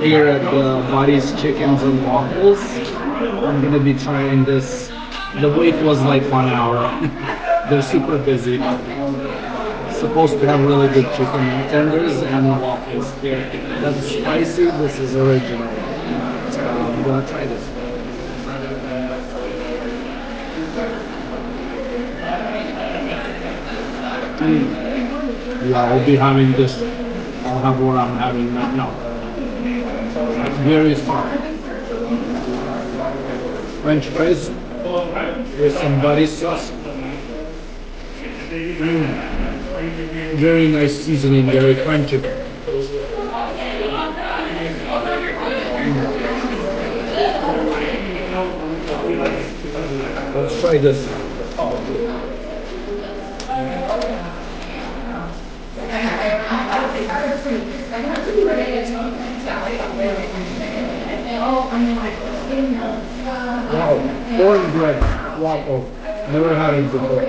here at the Buddy's Chickens and Waffles. I'm gonna be trying this. The wait was like 1 hour. They're super busy. Supposed to have really good chicken tenders and waffles here. That's spicy. This is original. I'm gonna try this. Yeah, I'll be having this. I'll have what I'm having right now. Very soft. French fries with some buddy sauce. Very nice seasoning, very crunchy. Let's try this. Wow, cornbread waffle. Never had it before.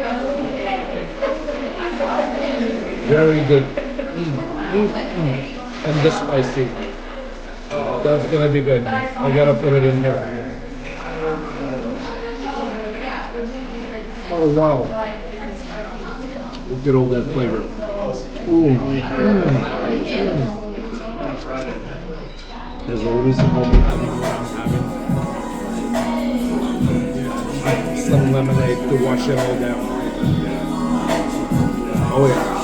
Very good. And the spicy. That's gonna be good. I gotta put it in here. Oh wow. Look at all that flavor. Ooh. There's always a moment having what I'm having. Some lemonade to wash it all down. Oh yeah.